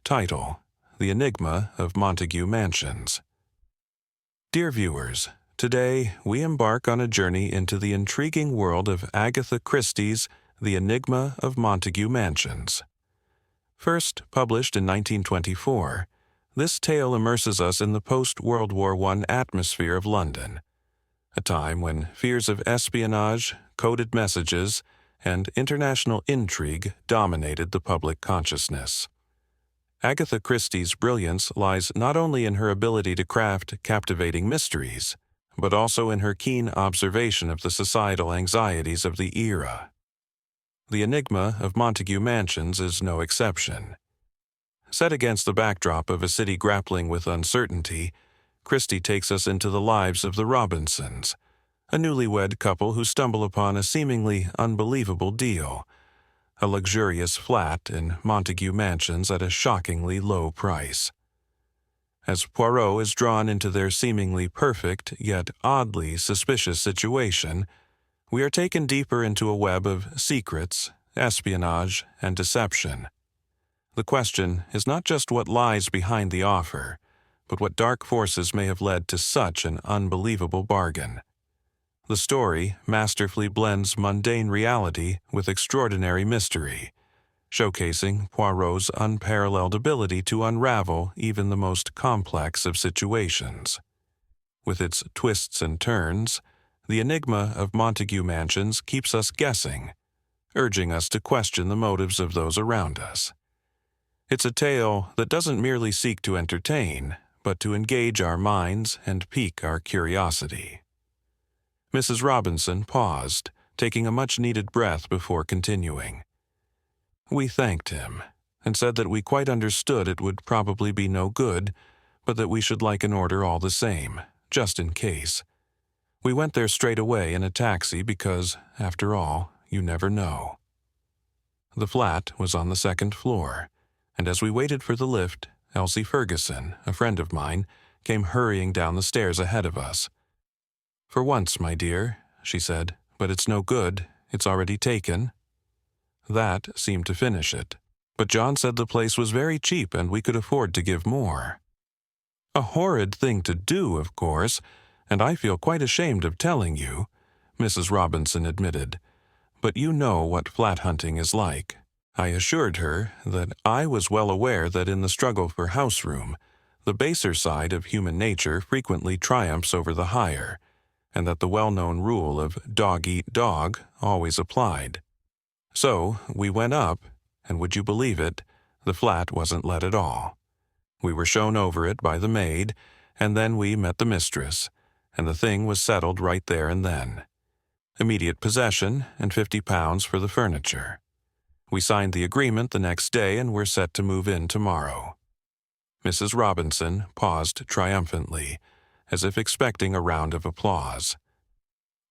Title: The Enigma of Montague Mansions. Dear viewers, today we embark on a journey into the intriguing world of Agatha Christie's The Enigma of Montague Mansions. First published in 1924, this tale immerses us in the post-World War I atmosphere of London, a time when fears of espionage, coded messages, and international intrigue dominated the public consciousness. Agatha Christie's brilliance lies not only in her ability to craft captivating mysteries, but also in her keen observation of the societal anxieties of the era. The Enigma of Montague Mansions is no exception. Set against the backdrop of a city grappling with uncertainty, Christie takes us into the lives of the Robinsons, a newlywed couple who stumble upon a seemingly unbelievable deal: a luxurious flat in Montague Mansions at a shockingly low price. As Poirot is drawn into their seemingly perfect yet oddly suspicious situation, we are taken deeper into a web of secrets, espionage, and deception. The question is not just what lies behind the offer, but what dark forces may have led to such an unbelievable bargain. The story masterfully blends mundane reality with extraordinary mystery, showcasing Poirot's unparalleled ability to unravel even the most complex of situations. With its twists and turns, The Enigma of Montague Mansions keeps us guessing, urging us to question the motives of those around us. It's a tale that doesn't merely seek to entertain, but to engage our minds and pique our curiosity. Mrs. Robinson paused, taking a much-needed breath before continuing. We thanked him, and said that we quite understood it would probably be no good, but that we should like an order all the same, just in case. We went there straight away in a taxi because, after all, you never know. The flat was on the second floor, and as we waited for the lift, Elsie Ferguson, a friend of mine, came hurrying down the stairs ahead of us. "For once, my dear," she said, "but it's no good. It's already taken." That seemed to finish it, but John said the place was very cheap and we could afford to give more. A horrid thing to do, of course, and I feel quite ashamed of telling you, Mrs. Robinson admitted, but you know what flat hunting is like. I assured her that I was well aware that in the struggle for house room, the baser side of human nature frequently triumphs over the higher, and that the well-known rule of dog-eat-dog always applied. So we went up, and would you believe it, the flat wasn't let at all. We were shown over it by the maid, and then we met the mistress, and the thing was settled right there and then. Immediate possession and £50 for the furniture. We signed the agreement the next day and were set to move in tomorrow. Mrs. Robinson paused triumphantly, as if expecting a round of applause.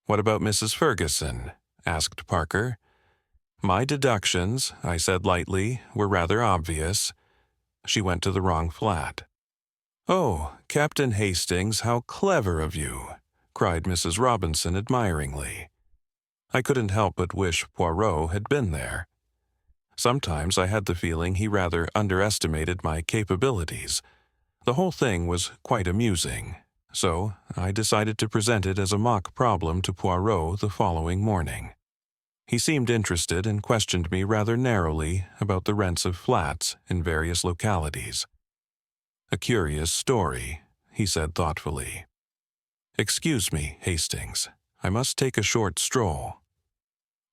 "What about Mrs. Ferguson?" asked Parker. "My deductions," I said lightly, "were rather obvious. She went to the wrong flat." "Oh, Captain Hastings, how clever of you!" cried Mrs. Robinson admiringly. I couldn't help but wish Poirot had been there. Sometimes I had the feeling he rather underestimated my capabilities. The whole thing was quite amusing, so I decided to present it as a mock problem to Poirot the following morning. He seemed interested and questioned me rather narrowly about the rents of flats in various localities. "A curious story," he said thoughtfully. "Excuse me, Hastings. I must take a short stroll."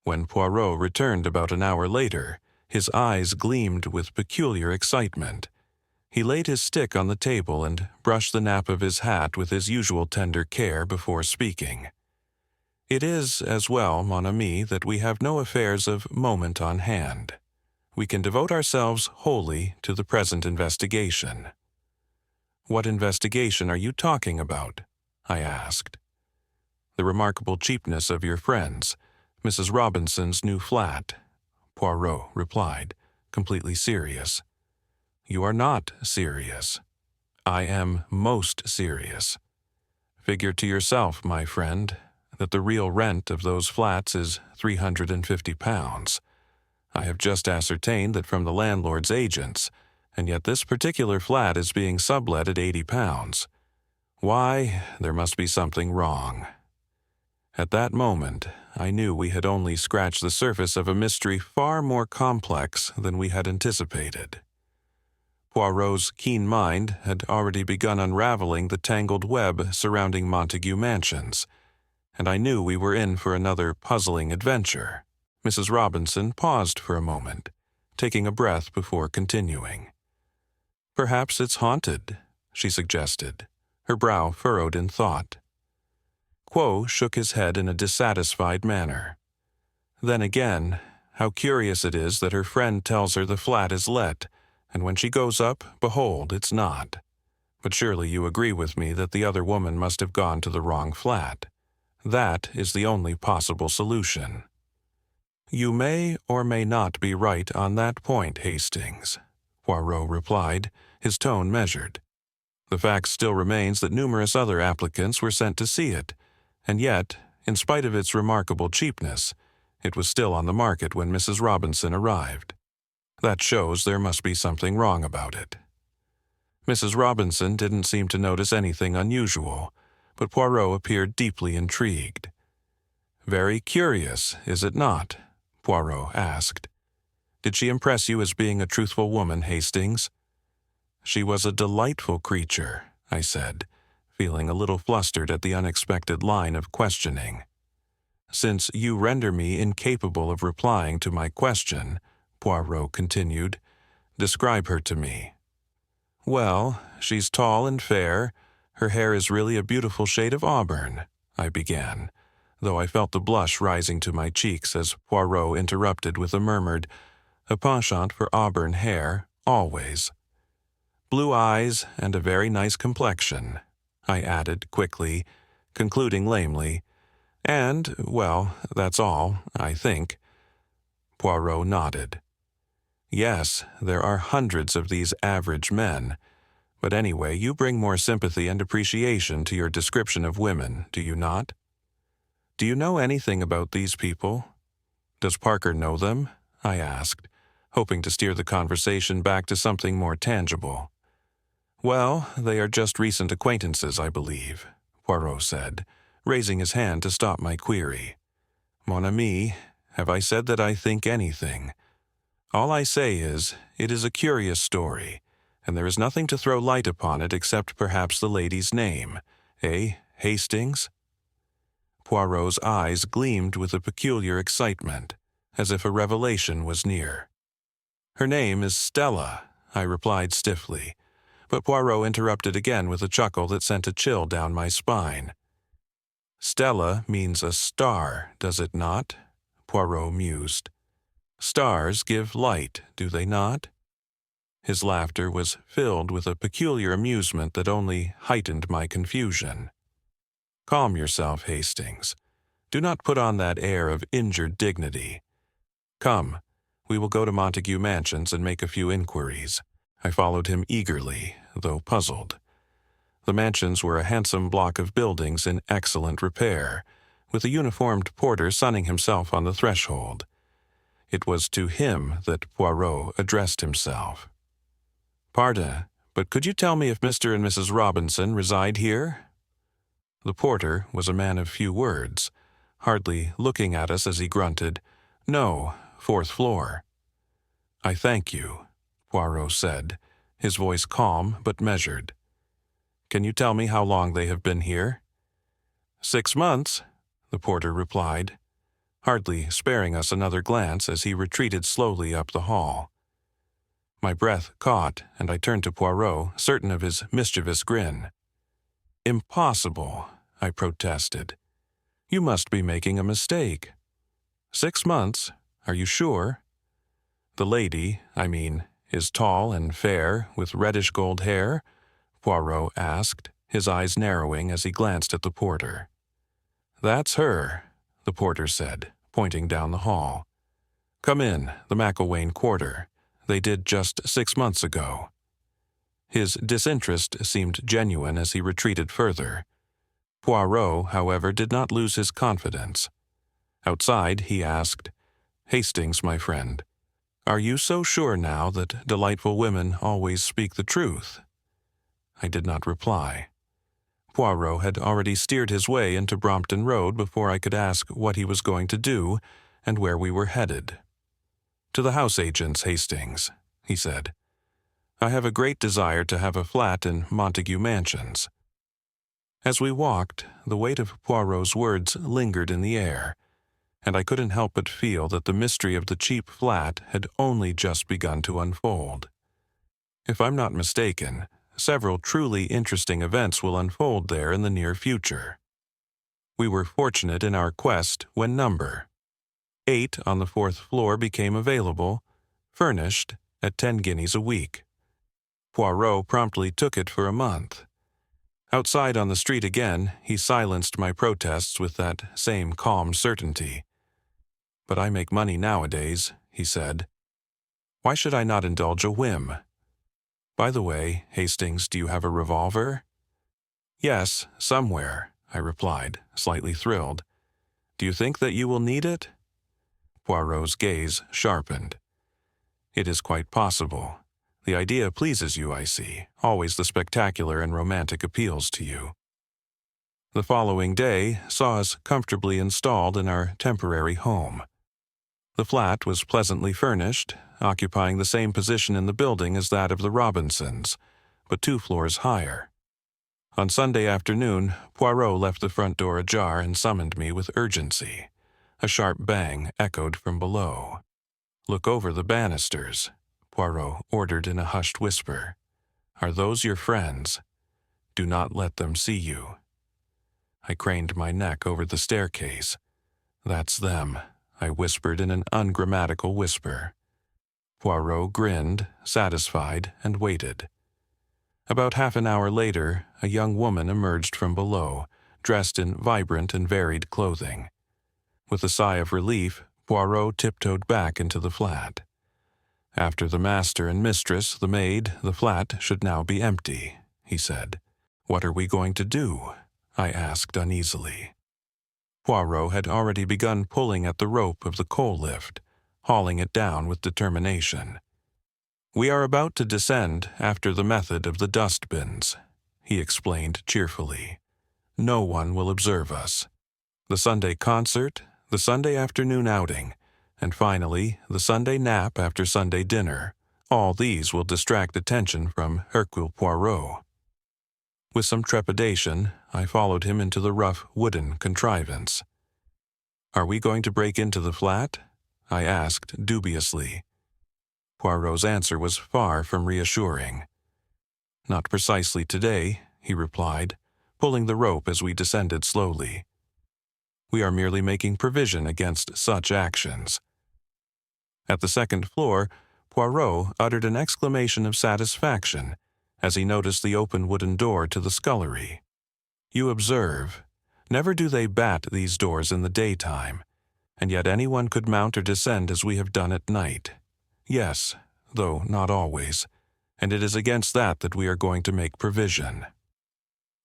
When Poirot returned about an hour later, his eyes gleamed with peculiar excitement. He laid his stick on the table and brushed the nap of his hat with his usual tender care before speaking. "It is as well, mon ami, that we have no affairs of moment on hand. We can devote ourselves wholly to the present investigation." "What investigation are you talking about?" I asked. "The remarkable cheapness of your friends, Mrs. Robinson's new flat," Poirot replied, completely serious. "You are not serious. I am most serious. Figure to yourself, my friend, that the real rent of those flats is £350. I have just ascertained that from the landlord's agents, and yet this particular flat is being sublet at £80. Why, there must be something wrong. At that moment, I knew we had only scratched the surface of a mystery far more complex than we had anticipated. Poirot's keen mind had already begun unraveling the tangled web surrounding Montague Mansions, and I knew we were in for another puzzling adventure. Mrs. Robinson paused for a moment, taking a breath before continuing. "Perhaps it's haunted," she suggested, her brow furrowed in thought. Quo shook his head in a dissatisfied manner. Then again, how curious it is that her friend tells her the flat is let, and when she goes up, behold, it's not. But surely you agree with me that the other woman must have gone to the wrong flat. That is the only possible solution. You may or may not be right on that point, Hastings, Poirot replied, his tone measured. The fact still remains that numerous other applicants were sent to see it, and yet, in spite of its remarkable cheapness, it was still on the market when Mrs. Robinson arrived. That shows there must be something wrong about it. Mrs. Robinson didn't seem to notice anything unusual, but Poirot appeared deeply intrigued. "Very curious, is it not?" Poirot asked. "Did she impress you as being a truthful woman, Hastings?" "She was a delightful creature," I said, feeling a little flustered at the unexpected line of questioning. "Since you render me incapable of replying to my question," Poirot continued, "describe her to me." "Well, she's tall and fair. Her hair is really a beautiful shade of auburn," I began, though I felt the blush rising to my cheeks as Poirot interrupted with a murmured, "A penchant for auburn hair, always." "Blue eyes and a very nice complexion," I added quickly, concluding lamely, "and, well, that's all, I think." Poirot nodded. "Yes, there are hundreds of these average men, but anyway, you bring more sympathy and appreciation to your description of women, do you not? Do you know anything about these people? Does Parker know them?" I asked, hoping to steer the conversation back to something more tangible. "Well, they are just recent acquaintances, I believe," Poirot said, raising his hand to stop my query. "Mon ami, have I said that I think anything? All I say is, it is a curious story, and there is nothing to throw light upon it except perhaps the lady's name. Eh, Hastings?" Poirot's eyes gleamed with a peculiar excitement, as if a revelation was near. "Her name is Stella," I replied stiffly, but Poirot interrupted again with a chuckle that sent a chill down my spine. "Stella means a star, does it not?" Poirot mused. "Stars give light, do they not?" His laughter was filled with a peculiar amusement that only heightened my confusion. "Calm yourself, Hastings. Do not put on that air of injured dignity. Come, we will go to Montague Mansions and make a few inquiries." I followed him eagerly, though puzzled. The mansions were a handsome block of buildings in excellent repair, with a uniformed porter sunning himself on the threshold. It was to him that Poirot addressed himself. "Pardon, but could you tell me if Mr. and Mrs. Robinson reside here?" The porter was a man of few words, hardly looking at us as he grunted, "No, 4th floor." "I thank you," Poirot said, his voice calm but measured. "Can you tell me how long they have been here?" 6 months, the porter replied, hardly sparing us another glance as he retreated slowly up the hall. My breath caught, and I turned to Poirot, certain of his mischievous grin. "Impossible," I protested. "You must be making a mistake. 6 months? Are you sure? The lady, is tall and fair, with reddish-gold hair?" Poirot asked, his eyes narrowing as he glanced at the porter. "That's her," the porter said, pointing down the hall. "Come in, the McIlwaine Quarter. They did just 6 months ago." His disinterest seemed genuine as he retreated further. Poirot, however, did not lose his confidence. Outside, he asked, "Hastings, my friend, Are you so sure now that delightful women always speak the truth? I did not reply. Poirot had already steered his way into Brompton Road before I could ask what he was going to do and where we were headed. To the house agents, Hastings, he said. I have a great desire to have a flat in Montague Mansions. As we walked, the weight of Poirot's words lingered in the air, and I couldn't help but feel that the mystery of the cheap flat had only just begun to unfold. If I'm not mistaken, several truly interesting events will unfold there in the near future. We were fortunate in our quest when number 8 on the 4th floor became available, furnished, at 10 guineas a week. Poirot promptly took it for a month. Outside on the street again, he silenced my protests with that same calm certainty. But I make money nowadays, he said. Why should I not indulge a whim? By the way, Hastings, do you have a revolver? Yes, somewhere, I replied, slightly thrilled. Do you think that you will need it? Poirot's gaze sharpened. It is quite possible. The idea pleases you, I see. Always the spectacular and romantic appeals to you. The following day saw us comfortably installed in our temporary home. The flat was pleasantly furnished, occupying the same position in the building as that of the Robinsons, but 2 floors higher. On Sunday afternoon, Poirot left the front door ajar and summoned me with urgency. A sharp bang echoed from below. Look over the banisters, Poirot ordered in a hushed whisper. Are those your friends? Do not let them see you. I craned my neck over the staircase. That's them, I whispered in an ungrammatical whisper. Poirot grinned, satisfied, and waited. About half an hour later, a young woman emerged from below, dressed in vibrant and varied clothing. With a sigh of relief, Poirot tiptoed back into the flat. After the master and mistress, the maid, the flat should now be empty, he said. What are we going to do? I asked uneasily. Poirot had already begun pulling at the rope of the coal lift, hauling it down with determination. We are about to descend after the method of the dustbins, he explained cheerfully. No one will observe us. The Sunday concert, the Sunday afternoon outing, and finally the Sunday nap after Sunday dinner, all these will distract attention from Hercule Poirot. With some trepidation, I followed him into the rough wooden contrivance. Are we going to break into the flat? I asked dubiously. Poirot's answer was far from reassuring. Not precisely today, he replied, pulling the rope as we descended slowly. We are merely making provision against such actions. At the 2nd floor, Poirot uttered an exclamation of satisfaction as he noticed the open wooden door to the scullery. You observe, never do they bat these doors in the daytime, and yet anyone could mount or descend as we have done at night. Yes, though not always, and it is against that we are going to make provision.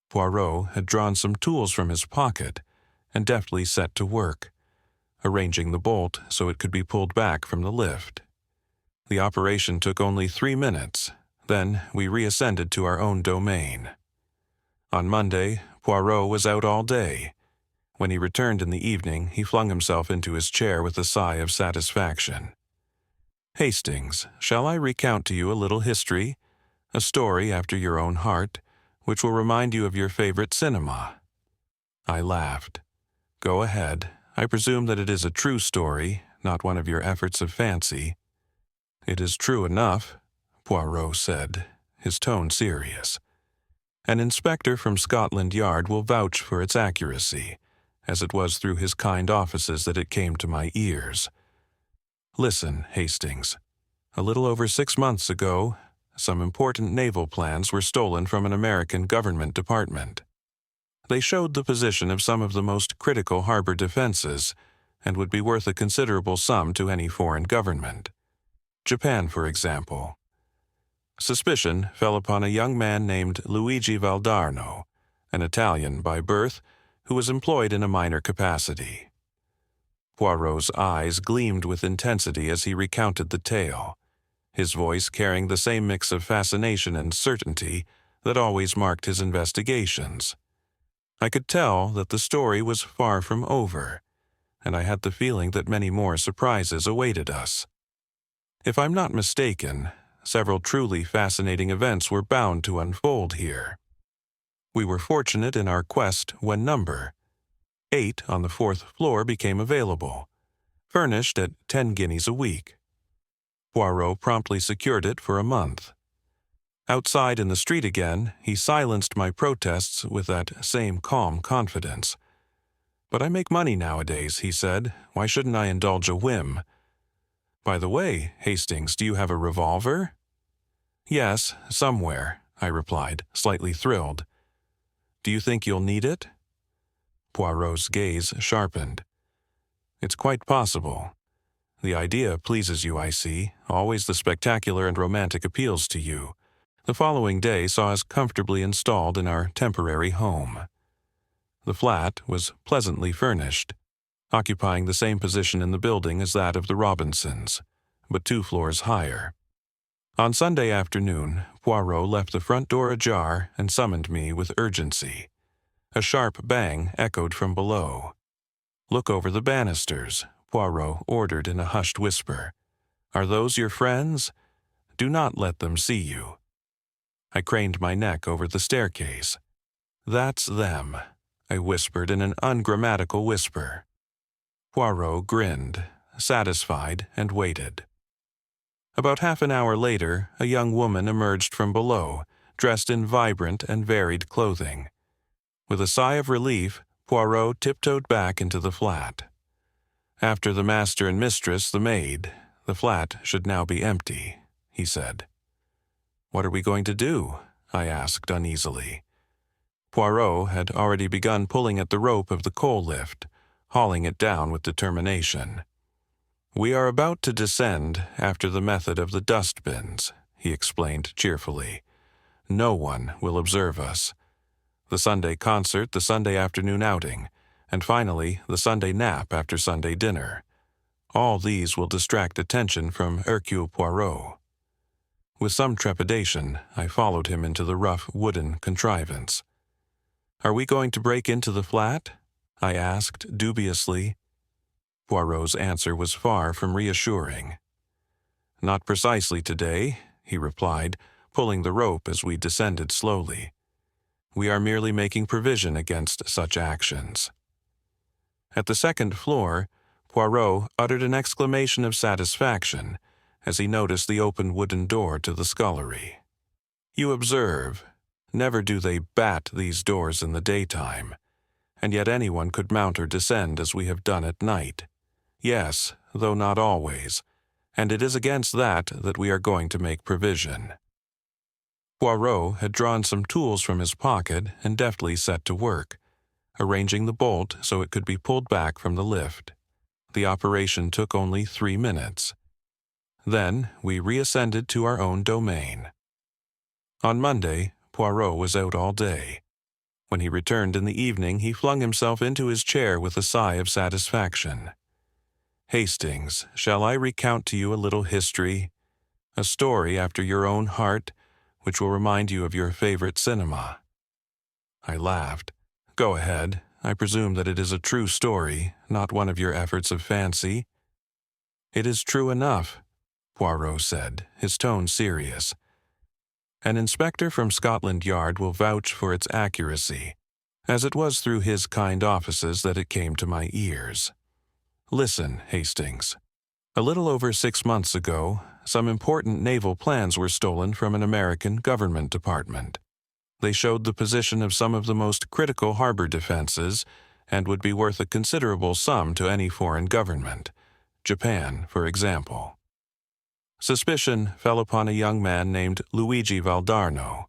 Poirot had drawn some tools from his pocket and deftly set to work, arranging the bolt so it could be pulled back from the lift. The operation took only 3 minutes. Then we reascended to our own domain. On Monday, Poirot was out all day. When he returned in the evening, he flung himself into his chair with a sigh of satisfaction. Hastings, shall I recount to you a little history, a story after your own heart, which will remind you of your favorite cinema? I laughed. Go ahead. I presume that it is a true story, not one of your efforts of fancy. It is true enough, Poirot said, his tone serious. An inspector from Scotland Yard will vouch for its accuracy, as it was through his kind offices that it came to my ears. Listen, Hastings. A little over 6 months ago, some important naval plans were stolen from an American government department. They showed the position of some of the most critical harbor defenses and would be worth a considerable sum to any foreign government. Japan, for example. Suspicion fell upon a young man named Luigi Valdarno, an Italian by birth, who was employed in a minor capacity. Poirot's eyes gleamed with intensity as he recounted the tale, his voice carrying the same mix of fascination and certainty that always marked his investigations. I could tell that the story was far from over, and I had the feeling that many more surprises awaited us. If I'm not mistaken, several truly fascinating events were bound to unfold here. We were fortunate in our quest when number 8 on the 4th floor became available, furnished at 10 guineas a week. Poirot promptly secured it for a month. Outside in the street again, he silenced my protests with that same calm confidence. "But I make money nowadays," he said. "Why shouldn't I indulge a whim? By the way, Hastings, do you have a revolver?" "Yes, somewhere," I replied, slightly thrilled. "Do you think you'll need it?" Poirot's gaze sharpened. "It's quite possible. The idea pleases you, I see. Always the spectacular and romantic appeals to you." The following day saw us comfortably installed in our temporary home. The flat was pleasantly furnished, occupying the same position in the building as that of the Robinsons, but 2 floors higher. On Sunday afternoon, Poirot left the front door ajar and summoned me with urgency. A sharp bang echoed from below. "Look over the banisters," Poirot ordered in a hushed whisper. "Are those your friends? Do not let them see you." I craned my neck over the staircase. "That's them," I whispered in an ungrammatical whisper. Poirot grinned, satisfied, and waited. About half an hour later, a young woman emerged from below, dressed in vibrant and varied clothing. With a sigh of relief, Poirot tiptoed back into the flat. "After the master and mistress, the maid, the flat should now be empty," he said. "What are we going to do?" I asked uneasily. Poirot had already begun pulling at the rope of the coal lift, hauling it down with determination. "We are about to descend after the method of the dustbins," he explained cheerfully. "No one will observe us. The Sunday concert, the Sunday afternoon outing, and finally the Sunday nap after Sunday dinner. All these will distract attention from Hercule Poirot." With some trepidation, I followed him into the rough wooden contrivance. "Are we going to break into the flat?" I asked dubiously. Poirot's answer was far from reassuring. "Not precisely today," he replied, pulling the rope as we descended slowly. "We are merely making provision against such actions." At the 2nd floor, Poirot uttered an exclamation of satisfaction as he noticed the open wooden door to the scullery. "You observe, never do they bat these doors in the daytime, and yet anyone could mount or descend as we have done at night. Yes, though not always, and it is against that we are going to make provision." Poirot had drawn some tools from his pocket and deftly set to work, arranging the bolt so it could be pulled back from the lift. The operation took only 3 minutes. Then we reascended to our own domain. On Monday, Poirot was out all day. When he returned in the evening, he flung himself into his chair with a sigh of satisfaction. "Hastings, shall I recount to you a little history? A story after your own heart, which will remind you of your favorite cinema?" I laughed. "Go ahead. I presume that it is a true story, not one of your efforts of fancy." "It is true enough," Poirot said, his tone serious. "An inspector from Scotland Yard will vouch for its accuracy, as it was through his kind offices that it came to my ears. Listen, Hastings. A little over 6 months ago, some important naval plans were stolen from an American government department. They showed the position of some of the most critical harbor defenses and would be worth a considerable sum to any foreign government, Japan, for example. Suspicion fell upon a young man named Luigi Valdarno,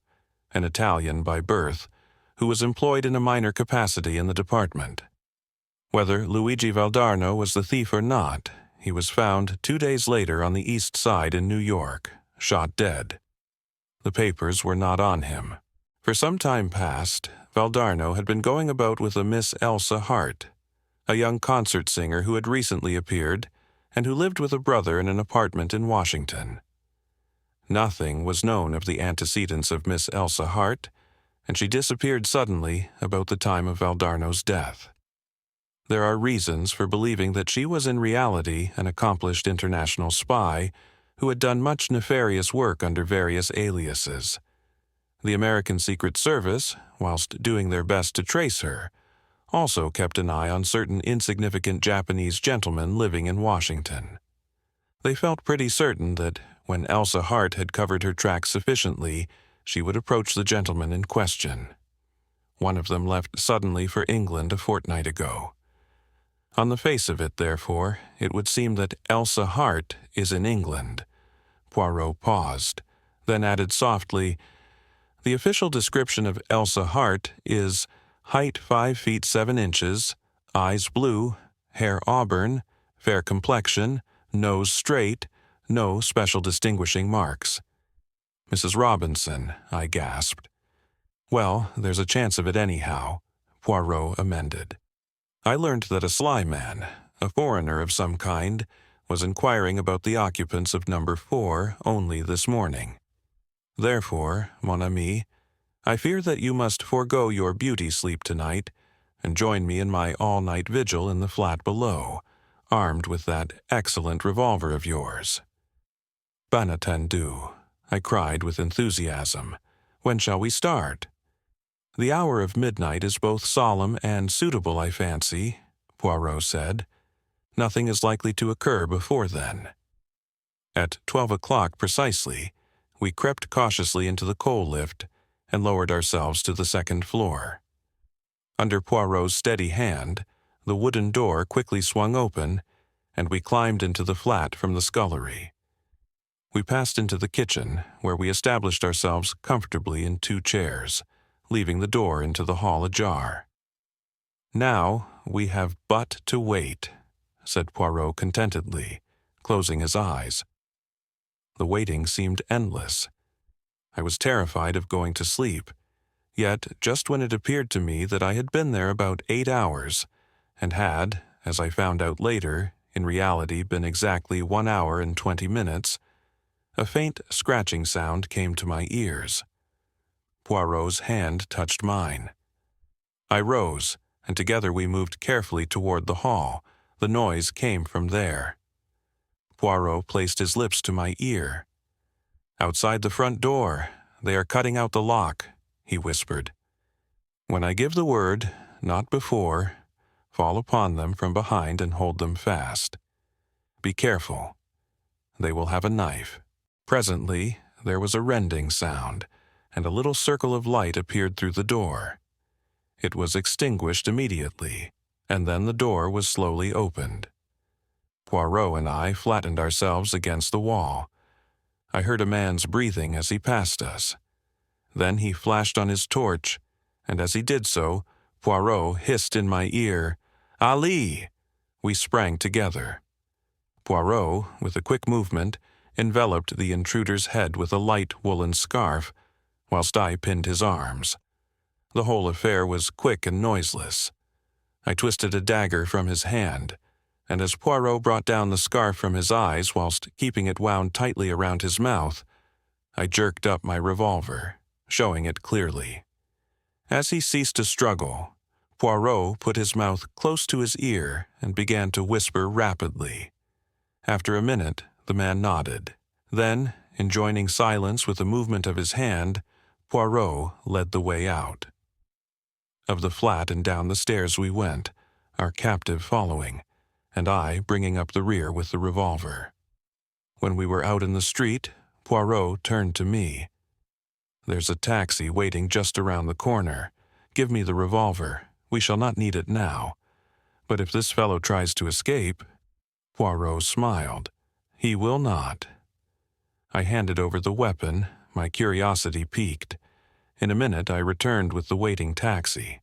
an Italian by birth, who was employed in a minor capacity in the department. Whether Luigi Valdarno was the thief or not, he was found 2 days later on the East Side in New York, shot dead. The papers were not on him. For some time past, Valdarno had been going about with a Miss Elsa Hart, a young concert singer who had recently appeared and who lived with a brother in an apartment in Washington. Nothing was known of the antecedents of Miss Elsa Hart, and she disappeared suddenly about the time of Valdarno's death. There are reasons for believing that she was in reality an accomplished international spy who had done much nefarious work under various aliases. The American Secret Service, whilst doing their best to trace her, also kept an eye on certain insignificant Japanese gentlemen living in Washington. They felt pretty certain that when Elsa Hart had covered her tracks sufficiently, she would approach the gentleman in question. One of them left suddenly for England a fortnight ago. On the face of it, therefore, it would seem that Elsa Hart is in England. Poirot paused, then added softly, "The official description of Elsa Hart is height 5 feet 7 inches, eyes blue, hair auburn, fair complexion, nose straight, no special distinguishing marks." "Mrs. Robinson," I gasped. "Well, there's a chance of it anyhow," Poirot amended. "I learned that a sly man, a foreigner of some kind, was inquiring about the occupants of number 4 only this morning. Therefore, mon ami, I fear that you must forego your beauty sleep tonight and join me in my all-night vigil in the flat below, armed with that excellent revolver of yours." "Bien entendu," I cried with enthusiasm. "When shall we start?" "The hour of midnight is both solemn and suitable, I fancy," Poirot said. "Nothing is likely to occur before then." At 12 o'clock precisely, we crept cautiously into the coal lift and lowered ourselves to the second floor. Under Poirot's steady hand, the wooden door quickly swung open, and we climbed into the flat from the scullery. We passed into the kitchen, where we established ourselves comfortably in 2 chairs, leaving the door into the hall ajar. "Now we have but to wait," said Poirot contentedly, closing his eyes. The waiting seemed endless. I was terrified of going to sleep, yet just when it appeared to me that I had been there about 8 hours, and had, as I found out later, in reality been exactly 1 hour and 20 minutes, a faint scratching sound came to my ears. Poirot's hand touched mine. I rose, and together we moved carefully toward the hall. The noise came from there. Poirot placed his lips to my ear. "Outside the front door. They are cutting out the lock," he whispered. "When I give the word, not before, fall upon them from behind and hold them fast. Be careful. They will have a knife." Presently, there was a rending sound, and a little circle of light appeared through the door. It was extinguished immediately, and then the door was slowly opened. Poirot and I flattened ourselves against the wall. I heard a man's breathing as he passed us. Then he flashed on his torch, and as he did so, Poirot hissed in my ear, "Ali!" We sprang together. Poirot, with a quick movement, enveloped the intruder's head with a light woolen scarf, whilst I pinned his arms. The whole affair was quick and noiseless. I twisted a dagger from his hand, and as Poirot brought down the scarf from his eyes whilst keeping it wound tightly around his mouth, I jerked up my revolver, showing it clearly. As he ceased to struggle, Poirot put his mouth close to his ear and began to whisper rapidly. After a minute, the man nodded. Then, enjoining silence with a movement of his hand, Poirot led the way out. Of the flat and down the stairs we went, our captive following, and I bringing up the rear with the revolver. When we were out in the street, Poirot turned to me. "There's a taxi waiting just around the corner. Give me the revolver. We shall not need it now. But if this fellow tries to escape—" Poirot smiled. "He will not." I handed over the weapon, my curiosity piqued. In a minute I returned with the waiting taxi.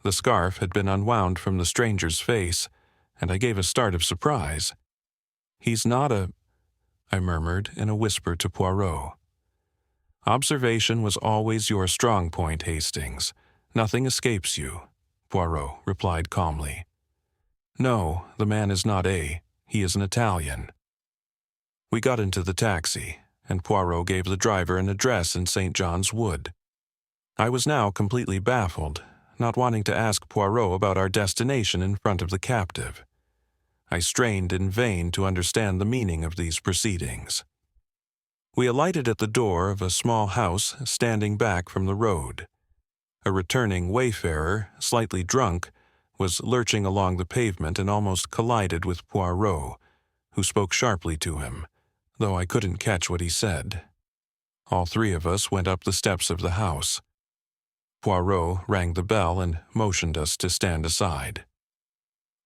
The scarf had been unwound from the stranger's face, and I gave a start of surprise. "He's not a—" I murmured in a whisper to Poirot. "Observation was always your strong point, Hastings. Nothing escapes you," Poirot replied calmly. No, the man is not A. He is an Italian. We got into the taxi, and Poirot gave the driver an address in St. John's Wood. I was now completely baffled, not wanting to ask Poirot about our destination in front of the captive. I strained in vain to understand the meaning of these proceedings. We alighted at the door of a small house standing back from the road. A returning wayfarer, slightly drunk, was lurching along the pavement and almost collided with Poirot, who spoke sharply to him, though I couldn't catch what he said. All three of us went up the steps of the house. Poirot rang the bell and motioned us to stand aside.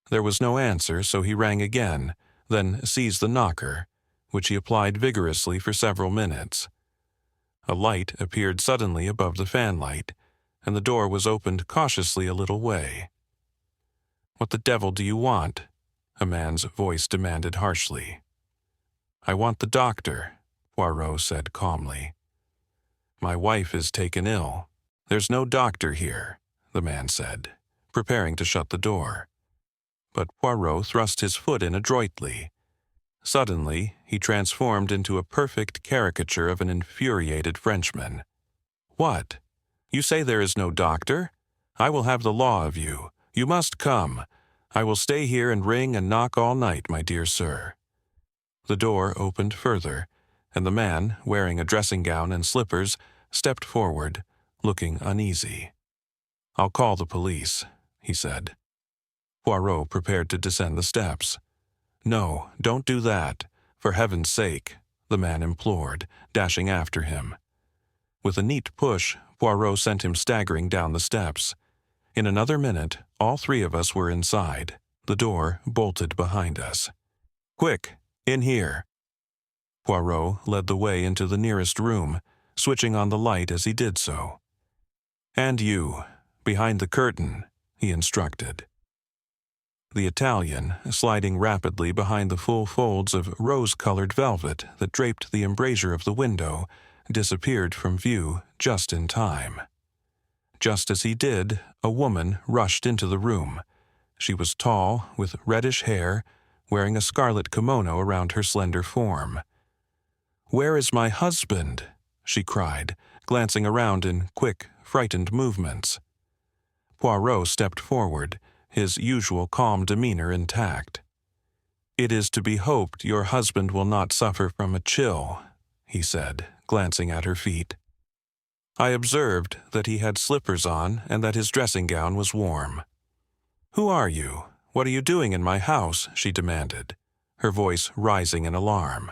There was no answer, so he rang again, then seized the knocker, which he applied vigorously for several minutes. A light appeared suddenly above the fanlight, and the door was opened cautiously a little way. "What the devil do you want?" a man's voice demanded harshly. "I want the doctor," Poirot said calmly. "My wife is taken ill. There's no doctor here," the man said, preparing to shut the door. But Poirot thrust his foot in adroitly. Suddenly, he transformed into a perfect caricature of an infuriated Frenchman. "What? You say there is no doctor? I will have the law of you. You must come. I will stay here and ring and knock all night, my dear sir." The door opened further, and the man, wearing a dressing gown and slippers, stepped forward, looking uneasy. "I'll call the police," he said. Poirot prepared to descend the steps. "No, don't do that, for heaven's sake," the man implored, dashing after him. With a neat push, Poirot sent him staggering down the steps. In another minute, all three of us were inside, the door bolted behind us. "Quick, in here!" Poirot led the way into the nearest room, switching on the light as he did so. "And you, behind the curtain," he instructed. The Italian, sliding rapidly behind the full folds of rose-colored velvet that draped the embrasure of the window, disappeared from view just in time. Just as he did, a woman rushed into the room. She was tall, with reddish hair, wearing a scarlet kimono around her slender form. "Where is my husband?" she cried, glancing around in quick, frightened movements. Poirot stepped forward, his usual calm demeanor intact. "It is to be hoped your husband will not suffer from a chill," he said, glancing at her feet. I observed that he had slippers on and that his dressing gown was warm. "Who are you? What are you doing in my house?" she demanded, her voice rising in alarm.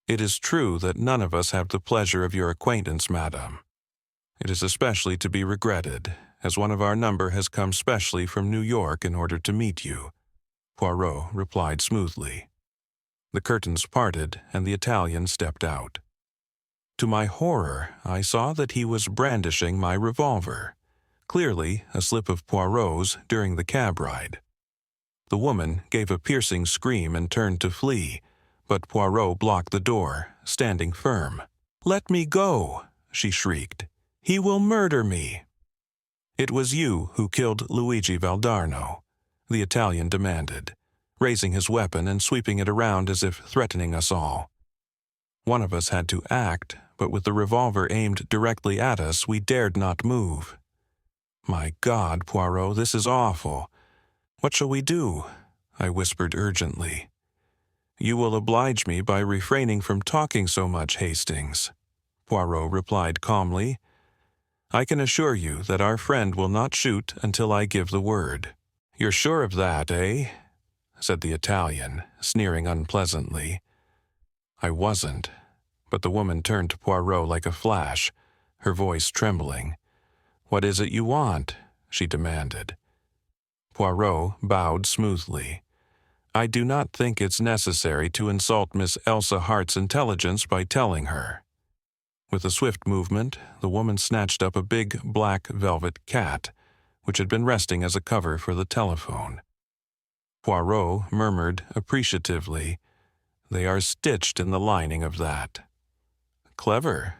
"It is true that none of us have the pleasure of your acquaintance, madame. It is especially to be regretted, as one of our number has come specially from New York in order to meet you," Poirot replied smoothly. The curtains parted, and the Italian stepped out. To my horror, I saw that he was brandishing my revolver, clearly a slip of Poirot's during the cab ride. The woman gave a piercing scream and turned to flee, but Poirot blocked the door, standing firm. "Let me go," she shrieked. "He will murder me." "It was you who killed Luigi Valdarno," the Italian demanded, raising his weapon and sweeping it around as if threatening us all. One of us had to act, but with the revolver aimed directly at us, we dared not move. "My God, Poirot, this is awful. What shall we do?" I whispered urgently. "You will oblige me by refraining from talking so much, Hastings," Poirot replied calmly. "I can assure you that our friend will not shoot until I give the word." "You're sure of that, eh?" said the Italian, sneering unpleasantly. I wasn't, but the woman turned to Poirot like a flash, her voice trembling. "What is it you want?" she demanded. Poirot bowed smoothly. "I do not think it's necessary to insult Miss Elsa Hart's intelligence by telling her." With a swift movement, the woman snatched up a big black velvet cat, which had been resting as a cover for the telephone. Poirot murmured appreciatively, "They are stitched in the lining of that." "Clever,"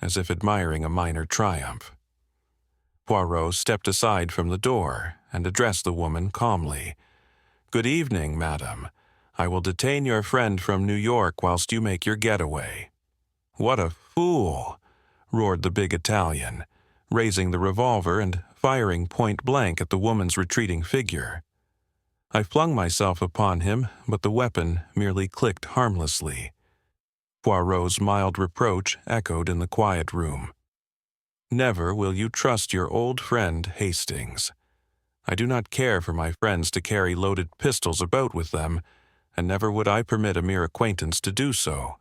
as if admiring a minor triumph. Poirot stepped aside from the door and addressed the woman calmly. "Good evening, madam. I will detain your friend from New York whilst you make your getaway." "What a fool!" roared the big Italian, raising the revolver and firing point-blank at the woman's retreating figure. I flung myself upon him, but the weapon merely clicked harmlessly. Poirot's mild reproach echoed in the quiet room. "Never will you trust your old friend Hastings. I do not care for my friends to carry loaded pistols about with them, and never would I permit a mere acquaintance to do so."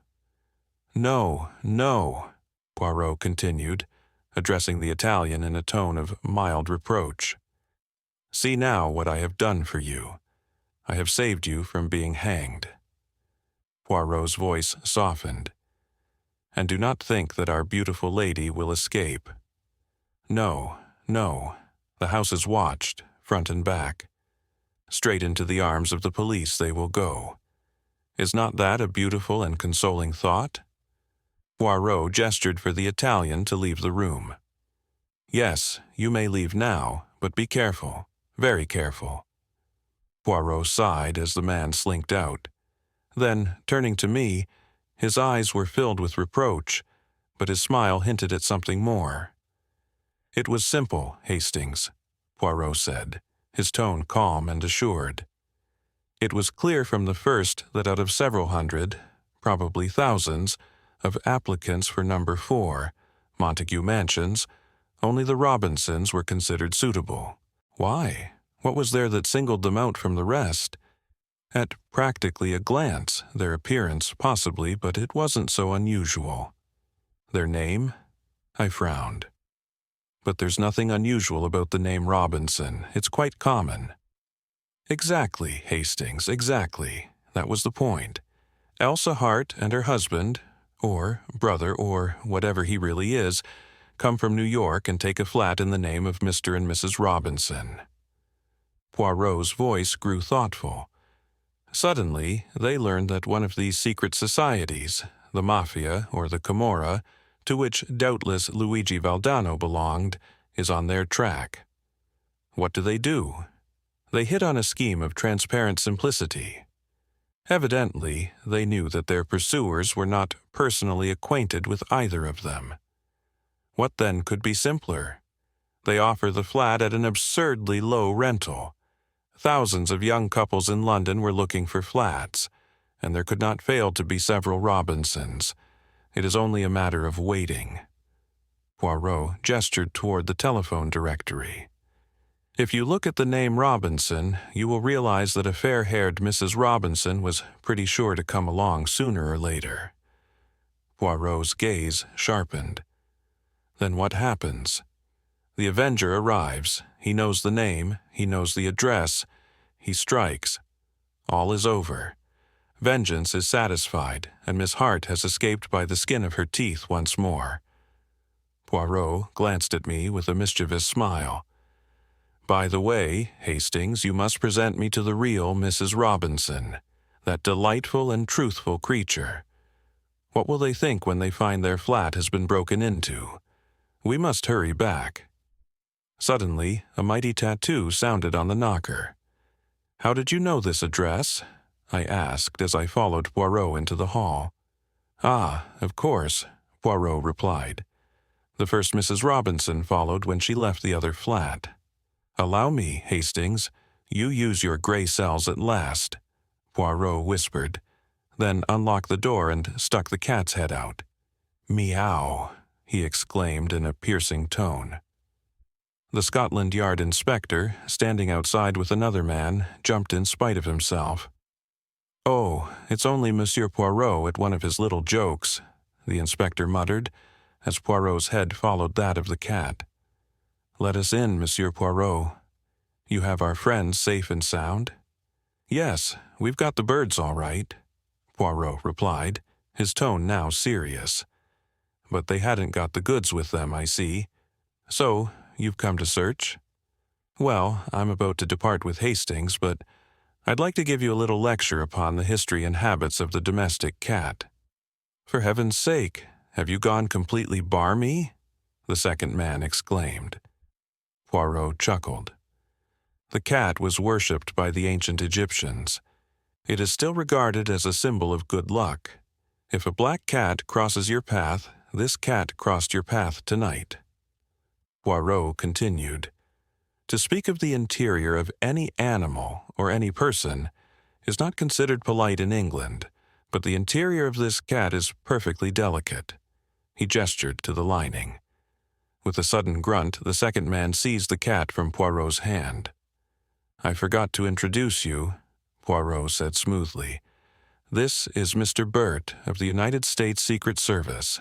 "No, no," Poirot continued, addressing the Italian in a tone of mild reproach. "See now what I have done for you. I have saved you from being hanged." Poirot's voice softened. "And do not think that our beautiful lady will escape. No, no, the house is watched, front and back. Straight into the arms of the police they will go. Is not that a beautiful and consoling thought?" Poirot gestured for the Italian to leave the room. "Yes, you may leave now, but be careful, very careful." Poirot sighed as the man slinked out. Then, turning to me, his eyes were filled with reproach, but his smile hinted at something more. "It was simple, Hastings," Poirot said, his tone calm and assured. "It was clear from the first that out of several hundred, probably thousands, of applicants for number 4, Montague Mansions, only the Robinsons were considered suitable. Why? What was there that singled them out from the rest? At practically a glance, their appearance, possibly, but it wasn't so unusual. Their name? I frowned. But there's nothing unusual about the name Robinson. It's quite common." "Exactly, Hastings, exactly. That was the point. Elsa Hart and her husband, or brother, or whatever he really is, come from New York and take a flat in the name of Mr. and Mrs. Robinson." Poirot's voice grew thoughtful. "Suddenly, they learned that one of these secret societies, the Mafia or the Camorra, to which doubtless Luigi Valdano belonged, is on their track. What do? They hit on a scheme of transparent simplicity. Evidently, they knew that their pursuers were not personally acquainted with either of them. What then could be simpler? They offer the flat at an absurdly low rental. Thousands of young couples in London were looking for flats, and there could not fail to be several Robinsons. It is only a matter of waiting." Poirot gestured toward the telephone directory. "If you look at the name Robinson, you will realize that a fair-haired Mrs. Robinson was pretty sure to come along sooner or later." Poirot's gaze sharpened. "Then what happens? The avenger arrives. He knows the name, he knows the address. He strikes. All is over. Vengeance is satisfied, and Miss Hart has escaped by the skin of her teeth once more." Poirot glanced at me with a mischievous smile. "By the way, Hastings, you must present me to the real Mrs. Robinson, that delightful and truthful creature. What will they think when they find their flat has been broken into? We must hurry back." Suddenly, a mighty tattoo sounded on the knocker. "How did you know this address?" I asked as I followed Poirot into the hall. "Ah, of course," Poirot replied. "The first Mrs. Robinson followed when she left the other flat. Allow me, Hastings. You use your gray cells at last," Poirot whispered, then unlocked the door and stuck the cat's head out. "Meow," he exclaimed in a piercing tone. The Scotland Yard inspector, standing outside with another man, jumped in spite of himself. "Oh, it's only Monsieur Poirot at one of his little jokes," the inspector muttered, as Poirot's head followed that of the cat. "Let us in, Monsieur Poirot. You have our friends safe and sound?" "Yes, we've got the birds all right," Poirot replied, his tone now serious. "But they hadn't got the goods with them, I see. So, you've come to search?" "Well, I'm about to depart with Hastings, but I'd like to give you a little lecture upon the history and habits of the domestic cat." "For heaven's sake, have you gone completely barmy?" the second man exclaimed. Poirot chuckled. The cat was worshipped by the ancient Egyptians. It is still regarded as a symbol of good luck. If a black cat crosses your path, this cat crossed your path tonight. Poirot continued. To speak of the interior of any animal or any person is not considered polite in England, but the interior of this cat is perfectly delicate. He gestured to the lining. With a sudden grunt, the second man seized the cat from Poirot's hand. "I forgot to introduce you," Poirot said smoothly. "This is Mr. Burt of the United States Secret Service."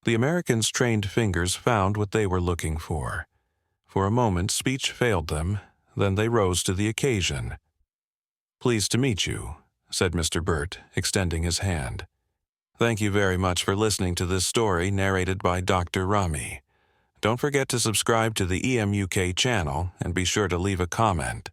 The American's trained fingers found what they were looking for. For a moment speech failed them, then they rose to the occasion. "Pleased to meet you," said Mr. Burt, extending his hand. "Thank you very much for listening to this story narrated by Dr. Rami. Don't forget to subscribe to the EMUK channel and be sure to leave a comment.